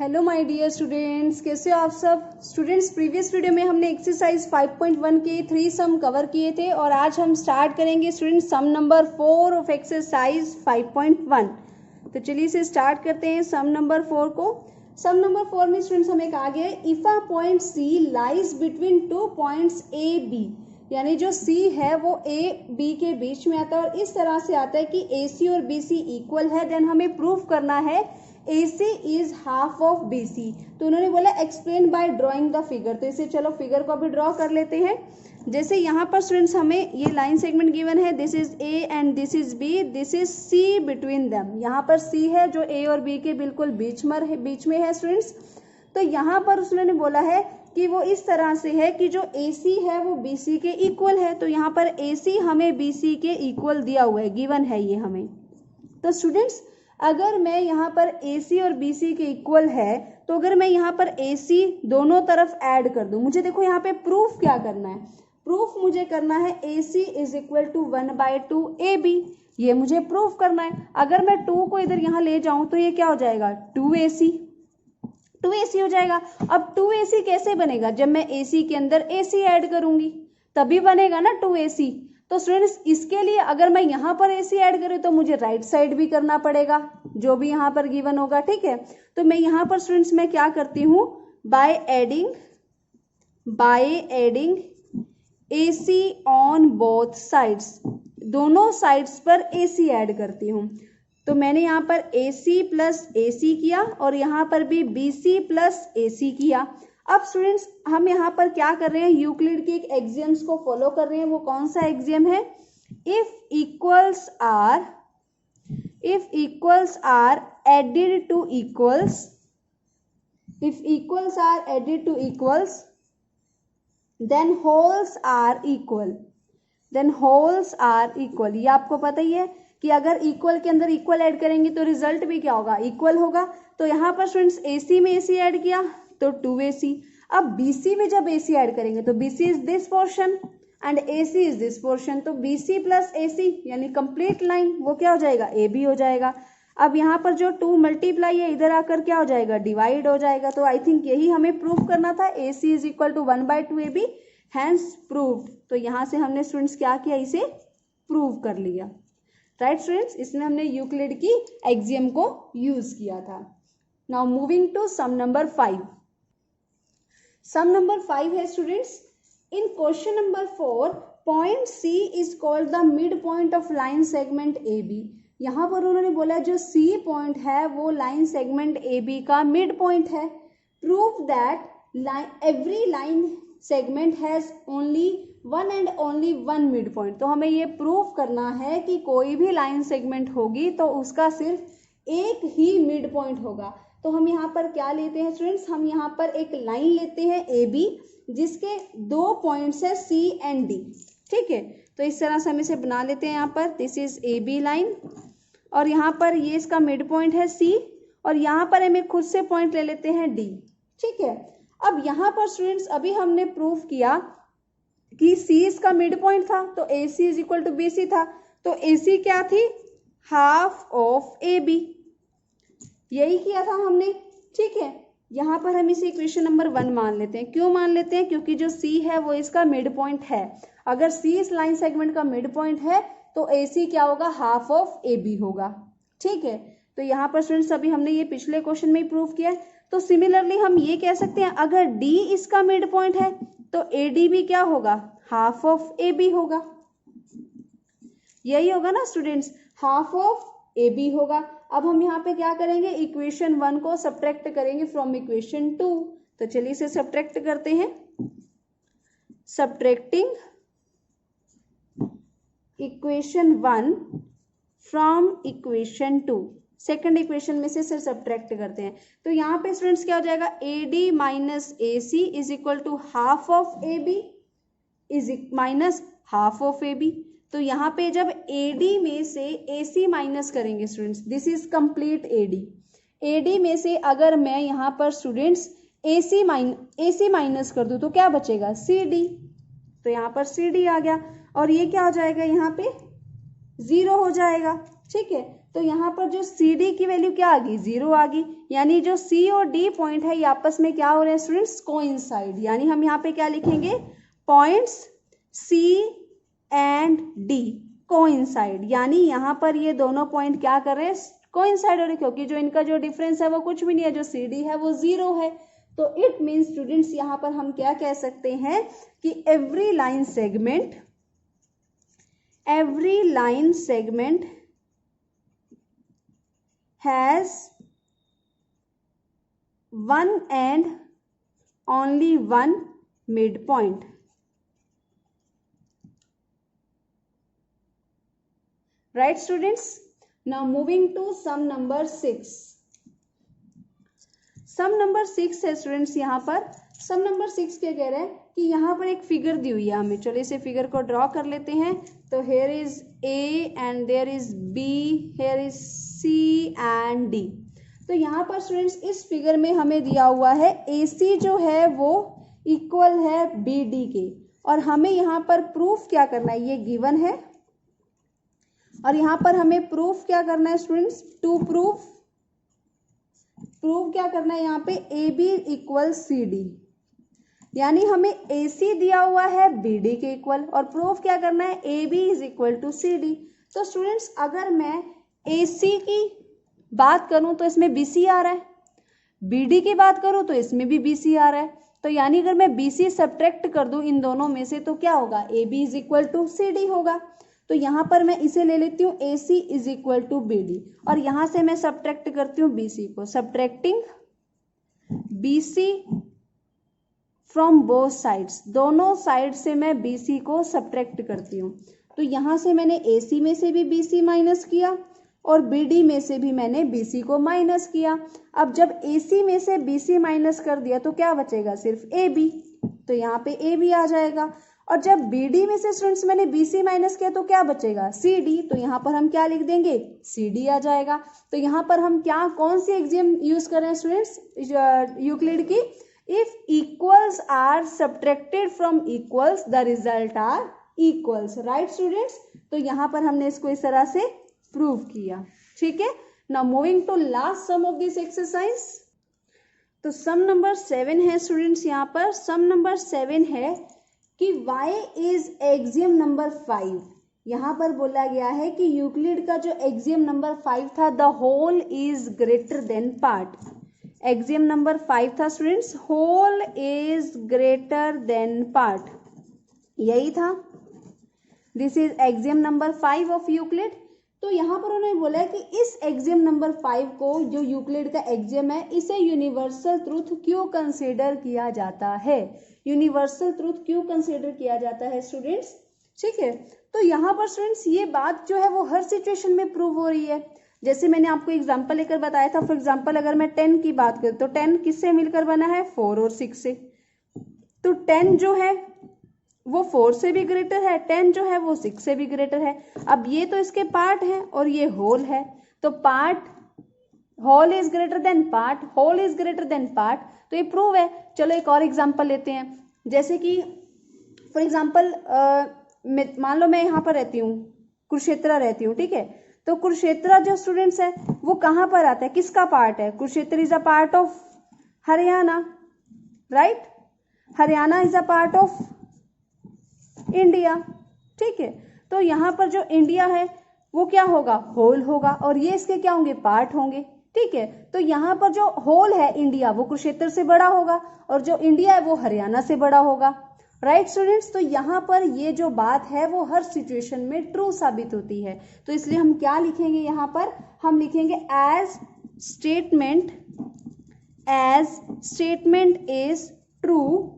Hello my dear students, कैसे हो आप सब स्टूडेंट्स। प्रीवियस वीडियो में हमने एक्सरसाइज 5.1 के 3 सम कवर किए थे और आज हम स्टार्ट करेंगे students sum number 4 of exercise 5.1। तो चलिए इसे स्टार्ट करते हैं सम नंबर 4 को। सम नंबर 4 में स्टूडेंट्स हमें कहा गया है if a point C lies between 2 points A B, यानी जो सी है वो ए बी के बीच में आता है और इस तरह से आता है कि ए सी और बी सी इक्वल है, देन हमें प्रूफ करना है AC is half of BC। तो उन्होंने बोला explain by drawing the figure. तो इसे चलो फिगर को अभी ड्रॉ कर लेते हैं। जैसे यहाँ पर स्टूडेंट्स हमें ये लाइन सेगमेंट गिवन है, this is A and this is B, this is C between them. यहाँ पर C है जो A और B के बिल्कुल बीच में है स्टूडेंट्स। तो यहाँ पर उसने बोला है कि वो इस तरह से है कि जो AC है वो BC के इक्वल है। तो यहाँ पर AC हमें BC के इक्वल दिया हुआ है, गिवन है ये हमें। तो स्टूडेंट्स अगर मैं यहाँ पर AC और BC के इक्वल है तो अगर मैं यहाँ पर AC दोनों तरफ ऐड कर दूं, मुझे देखो यहाँ पे प्रूफ क्या करना है। प्रूफ मुझे करना है AC is equal to 1/2 AB, ये मुझे प्रूफ करना है। अगर मैं 2 को इधर यहाँ ले जाऊं तो ये क्या हो जाएगा 2AC हो जाएगा। अब 2AC कैसे बनेगा, जब मैं AC के अंदर AC ऐड करूंगी तभी बनेगा ना 2AC। तो स्टूडेंट्स इसके लिए अगर मैं यहाँ पर AC ऐड करूँ तो मुझे राइट साइड भी करना पड़ेगा, जो भी यहाँ पर गिवन होगा, ठीक है। तो मैं यहाँ पर स्टूडेंट्स मैं क्या करती हूँ, by adding AC on both sides, दोनों साइड्स पर AC ऐड करती हूँ। तो मैंने यहाँ पर AC प्लस AC किया और यहाँ पर भी BC प्लस AC किया। अब स्टूडेंट्स हम यहाँ पर क्या कर रहे हैं, यूक्लिड की एक एक्सियम्स को फॉलो कर रहे हैं। वो कौन सा एक्सियम है, if equals are added to equals then wholes are equal. ये आपको पता ही है कि अगर इक्वल के अंदर इक्वल ऐड करेंगे तो रिजल्ट भी क्या होगा, इक्वल होगा। तो यहाँ पर स्टूडेंट्स AC में AC ऐड किया तो 2AC। अब BC में जब AC ऐड करेंगे तो BC is this portion and AC is this portion, तो BC प्लस AC यानी कंप्लीट लाइन वो क्या हो जाएगा, AB हो जाएगा। अब यहाँ पर जो 2 मल्टीप्लाई है इधर आकर क्या हो जाएगा, डिवाइड हो जाएगा। तो आई थिंक यही हमें प्रूफ करना था, AC is equal to 1/2 AB, hence proved. तो यहाँ से हमने स्टूडेंट्स क्या किया, इसे प्रूव कर लिया। राइट स्टूडेंट्स, इसमें हमने यूक्लिड की एक्सियम को यूज किया था। Now moving to sum number 5। Sum number 5 है students, in question number 4 point C is called the mid point of line segment AB। यहाँ पर उन्होंने बोला जो C पॉइंट है वो लाइन सेगमेंट AB का मिड पॉइंट है। Prove that every line segment has only one and only one mid point. तो हमें ये प्रूव करना है कि कोई भी लाइन सेगमेंट होगी तो उसका सिर्फ एक ही मिड पॉइंट होगा। तो हम यहाँ पर क्या लेते हैं स्टूडेंट्स, हम यहाँ पर एक लाइन लेते हैं AB जिसके 2 पॉइंट्स है C एंड D, ठीक है। तो इस तरह से हम इसे बना लेते हैं। यहाँ पर दिस इज AB लाइन और यहाँ पर ये इसका मिड पॉइंट है C और यहाँ पर हमें खुद से पॉइंट ले लेते हैं D, ठीक है। अब यहाँ पर स्टूडेंट्स अभी हमने प्रूफ किया कि C इसका मिड पॉइंट था तो AC is equal to BC था। तो AC क्या थी, हाफ ऑफ AB, यही किया था हमने, ठीक है। यहाँ पर हम इसे इक्वेशन नंबर 1 मान लेते हैं। क्यों मान लेते हैं, क्योंकि जो C है वो इसका मिड पॉइंट है। अगर C इस लाइन सेगमेंट का मिड पॉइंट है तो AC क्या होगा, हाफ ऑफ AB होगा, ठीक है। तो यहाँ पर स्टूडेंट्स अभी हमने ये पिछले क्वेश्चन में ही प्रूव किया है। तो सिमिलरली हम ये कह सकते हैं अगर D इसका मिड पॉइंट है तो AD भी क्या होगा, हाफ ऑफ AB होगा। यही होगा ना स्टूडेंट्स, हाफ ऑफ AB होगा। अब हम यहाँ पे क्या करेंगे, इक्वेशन 1 को सब्ट्रैक्ट करेंगे फ्रॉम इक्वेशन 2। तो चलिए इसे सब्ट्रैक्ट करते हैं। Subtracting equation 1 from equation 2, second equation में से सब्ट्रैक्ट करते हैं। तो यहाँ पे स्टूडेंट्स क्या हो जाएगा, AD minus AC is equal to half of AB is minus half of AB। तो यहाँ पे जब AD में से AC माइनस करेंगे students, this is complete AD में से अगर मैं यहाँ पर स्टूडेंट्स AC माइनस कर दूँ तो क्या बचेगा, CD। तो यहाँ पर CD आ गया और ये क्या हो जाएगा, यहाँ पे 0 हो जाएगा, ठीक है। तो यहाँ पर जो सी डी की वैल्यू क्या आ गई, 0 आ गई, यानी जो सी और डी पॉइंट है ये आपस में क्या हो रहे हैं स्टूडेंट्स, कोइंसाइड, यानी हम यहाँ पे क्या लिखेंगे, points C and D coincide, यानी यहाँ पर ये दोनों पॉइंट क्या कर रहे हैं, कोइंसाइड हो रहे, क्योंकि जो इनका जो डिफरेंस है वो कुछ भी नहीं है, जो सी डी है वो 0 है। तो इट मीन्स स्टूडेंट्स यहाँ पर हम क्या कह सकते हैं कि every line segment has one and only one midpoint. Right students? Now moving to sum number 6. Sum number 6 है स्टूडेंट्स, यहाँ पर सम नंबर 6 क्या कह रहे हैं कि यहाँ पर एक फिगर दी हुई है हमें, चलो इसे फिगर को ड्रॉ कर लेते हैं। तो here is A and there is B, here is C and D. तो यहाँ पर स्टूडेंट्स इस फिगर में हमें दिया हुआ है ए सी जो है वो इक्वल है बी डी के, और हमें यहाँ पर प्रूफ क्या करना है, ये गिवन है, और यहाँ पर हमें प्रूफ क्या करना है स्टूडेंट्स, टू प्रूफ क्या करना है यहाँ पे A B equal C D, यानी हमें ए सी दिया हुआ है बी डी के इक्वल, और प्रूफ क्या करना है A B is equal to C D. तो स्टूडेंट्स अगर मैं ए सी की बात करूं तो इसमें बी सी आ रहा है, बी डी की बात करूं तो इसमें भी बी सी आ रहा है, तो यानी अगर मैं बी सी सब्ट्रैक्ट कर दूं इन दोनों में से तो क्या होगा, A B is equal to C D होगा। तो यहाँ पर मैं इसे ले लेती हूँ A C is equal to B D, और यहाँ से मैं सब्ट्रैक्ट करती हूँ बी सी को, subtracting B C from both sides, दोनों साइड से मैं बी सी को सब्ट्रैक्ट करती हूँ। तो यहाँ से मैंने ए सी में से भी बी सी माइनस किया और बी डी में से भी मैंने बी सी को माइनस किया। अब जब ए सी में से बी सी माइनस कर दिया तो क्या बचेगा, सिर्फ ए बी, तो यहाँ पे ए बी आ जाएगा। और जब बी डी में से स्टूडेंट्स मैंने बी सी माइनस किया तो क्या बचेगा, सी डी, तो यहाँ पर हम क्या लिख देंगे, सी डी आ जाएगा। तो यहाँ पर हम क्या, कौन सी एक्सियम यूज कर रहे हैं स्टूडेंट्स, यूक्लिड की, if equals are subtracted from equals the result are equals, right students. तो यहाँ पर हमने इसको इस तरह से प्रूव किया, ठीक है। Now moving to last sum of this exercise. तो सम नंबर 7 है स्टूडेंट्स, यहाँ पर सम नंबर 7 है कि y इज एक्सियम नंबर 5। यहाँ पर बोला गया है कि यूक्लिड का जो एक्सियम नंबर 5 था, the whole is greater than part, axiom number 5 था students, whole is greater than part, यही था, this is axiom number 5 of Euclid. तो यहाँ पर उन्होंने बोला है कि इस एक्सियम नंबर 5 को, जो यूक्लिड का एक्सियम है, इसे यूनिवर्सल ट्रूथ क्यों कंसीडर किया जाता है, यूनिवर्सल ट्रूथ क्यों कंसीडर किया जाता है स्टूडेंट्स, ठीक है। तो यहाँ पर स्टूडेंट्स ये बात जो है वो हर सिचुएशन में प्रूव हो रही है। जैसे मैंने आपको एग्जांपल लेकर बताया था, फॉर एग्जांपल अगर मैं 10 की बात करूँ तो 10 किससे मिलकर बना है, 4 और 6 से, तो 10 जो है वो 4 से भी ग्रेटर है, 10 जो है वो 6 से भी ग्रेटर है। अब ये तो इसके पार्ट है और ये होल है, तो part, whole is greater than part, whole is greater than part, तो ये प्रूव है। चलो एक और एग्जांपल लेते हैं, जैसे कि फॉर एग्जांपल मान लो मैं यहाँ पर रहती हूँ, कुरुक्षेत्र रहती हूँ, ठीक है। तो कुरुक्षेत्र जो स्टूडेंट्स है वो कहाँ पर आता है, किसका पार्ट है, Kurukshetra is a part of Haryana, right, Haryana is a part of India, ठीक है। तो यहाँ पर जो इंडिया है वो क्या होगा, होल होगा, और ये इसके क्या होंगे, पार्ट होंगे, ठीक है। तो यहाँ पर जो होल है इंडिया वो कुरुक्षेत्र से बड़ा होगा, और जो इंडिया है वो हरियाणा से बड़ा होगा, राइट स्टूडेंट्स। तो यहाँ पर ये जो बात है वो हर सिचुएशन में ट्रू साबित होती है। तो इसलिए हम क्या लिखेंगे, यहाँ पर हम लिखेंगे as statement is true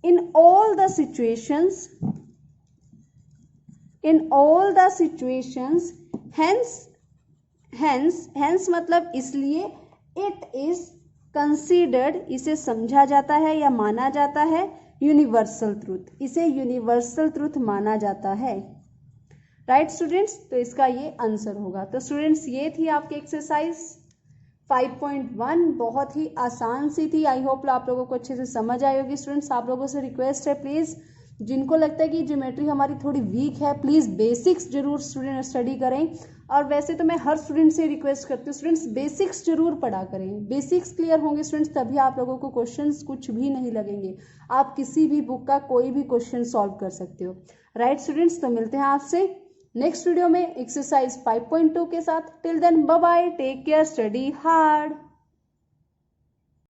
in all the situations, hence मतलब इसलिए, it is considered, इसे समझा जाता है या माना जाता है यूनिवर्सल ट्रूथ, इसे यूनिवर्सल ट्रूथ माना जाता है, राइट स्टूडेंट्स। तो इसका ये आंसर होगा। तो स्टूडेंट्स ये थी आपकी एक्सरसाइज 5.1, बहुत ही आसान सी थी। आई होप आप लोगों को अच्छे से समझ आई होगी। स्टूडेंट्स आप लोगों से रिक्वेस्ट है, प्लीज़ जिनको लगता है कि ज्योमेट्री हमारी थोड़ी वीक है, प्लीज़ बेसिक्स जरूर स्टूडेंट स्टडी करें। और वैसे तो मैं हर स्टूडेंट से रिक्वेस्ट करती हूँ स्टूडेंट्स बेसिक्स जरूर पढ़ा करें। बेसिक्स क्लियर होंगे स्टूडेंट्स तभी आप लोगों को क्वेश्चंस कुछ भी नहीं लगेंगे, आप किसी भी बुक का कोई भी क्वेश्चन सॉल्व कर सकते हो। राइट स्टूडेंट्स, तो मिलते हैं आपसे नेक्स्ट वीडियो में एक्सरसाइज 5.2 के साथ। Till then bye bye, take care, study hard.